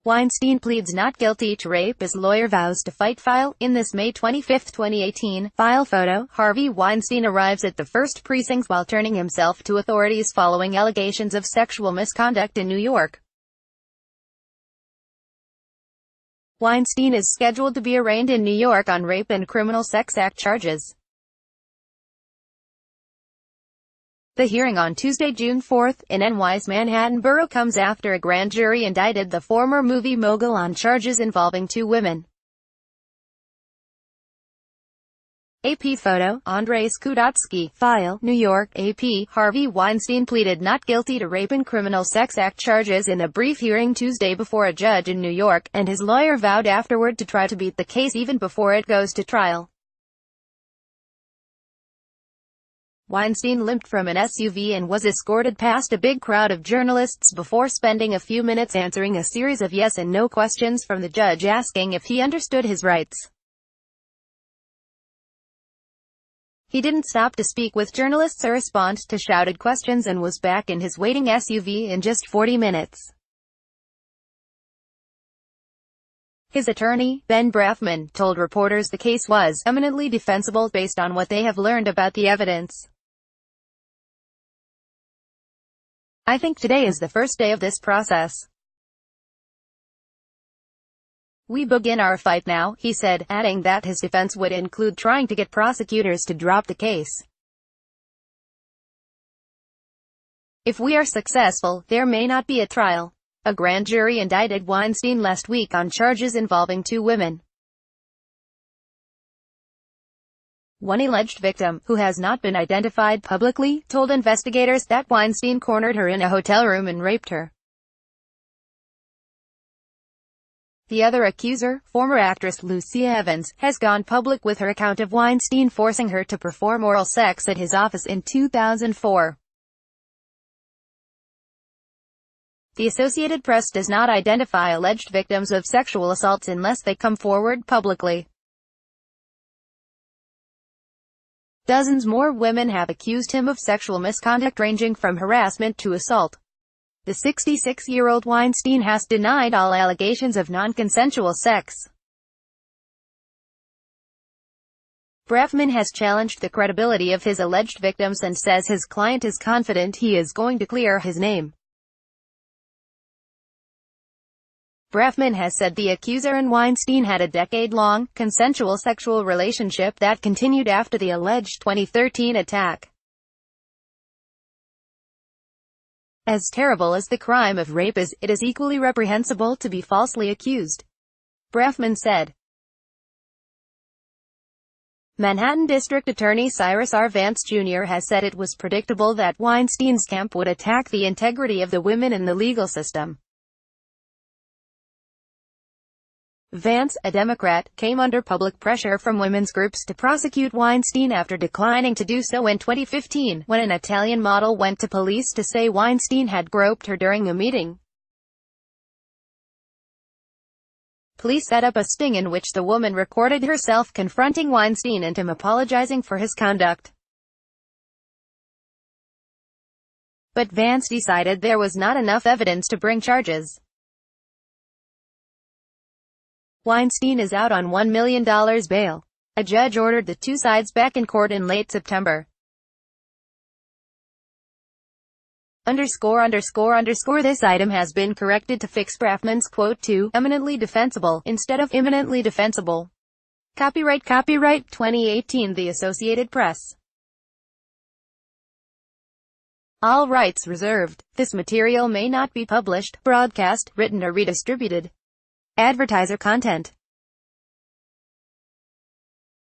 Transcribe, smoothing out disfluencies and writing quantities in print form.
Weinstein pleads not guilty to rape as lawyer vows to fight file. In this May 25, 2018, file photo, Harvey Weinstein arrives at the first precinct while turning himself to authorities following allegations of sexual misconduct in New York. Weinstein is scheduled to be arraigned in New York on rape and criminal sex act charges. The hearing on Tuesday, June 4, in NY's Manhattan borough comes after a grand jury indicted the former movie mogul on charges involving two women. AP photo, Andrei Skudotsky, file, New York, AP. Harvey Weinstein pleaded not guilty to rape and criminal sex act charges in a brief hearing Tuesday before a judge in New York, and his lawyer vowed afterward to try to beat the case even before it goes to trial. Weinstein limped from an SUV and was escorted past a big crowd of journalists before spending a few minutes answering a series of yes and no questions from the judge asking if he understood his rights. He didn't stop to speak with journalists or respond to shouted questions and was back in his waiting SUV in just 40 minutes. His attorney, Ben Brafman, told reporters the case was eminently defensible based on what they have learned about the evidence. "I think today is the first day of this process. We begin our fight now," he said, adding that his defense would include trying to get prosecutors to drop the case. "If we are successful, there may not be a trial." A grand jury indicted Weinstein last week on charges involving two women. One alleged victim, who has not been identified publicly, told investigators that Weinstein cornered her in a hotel room and raped her. The other accuser, former actress Lucia Evans, has gone public with her account of Weinstein forcing her to perform oral sex at his office in 2004. The Associated Press does not identify alleged victims of sexual assaults unless they come forward publicly. Dozens more women have accused him of sexual misconduct ranging from harassment to assault. The 66-year-old Weinstein has denied all allegations of non-consensual sex. Brafman has challenged the credibility of his alleged victims and says his client is confident he is going to clear his name. Brafman has said the accuser and Weinstein had a decade-long, consensual sexual relationship that continued after the alleged 2013 attack. "As terrible as the crime of rape is, it is equally reprehensible to be falsely accused," Brafman said. Manhattan District Attorney Cyrus R. Vance Jr. has said it was predictable that Weinstein's camp would attack the integrity of the women in the legal system. Vance, a Democrat, came under public pressure from women's groups to prosecute Weinstein after declining to do so in 2015, when an Italian model went to police to say Weinstein had groped her during a meeting. Police set up a sting in which the woman recorded herself confronting Weinstein and him apologizing for his conduct. But Vance decided there was not enough evidence to bring charges. Weinstein is out on $1 million bail. A judge ordered the two sides back in court in late September. This item has been corrected to fix Brafman's quote to eminently defensible instead of imminently defensible. Copyright 2018 The Associated Press. All rights reserved. This material may not be published, broadcast, written or redistributed. Advertiser content.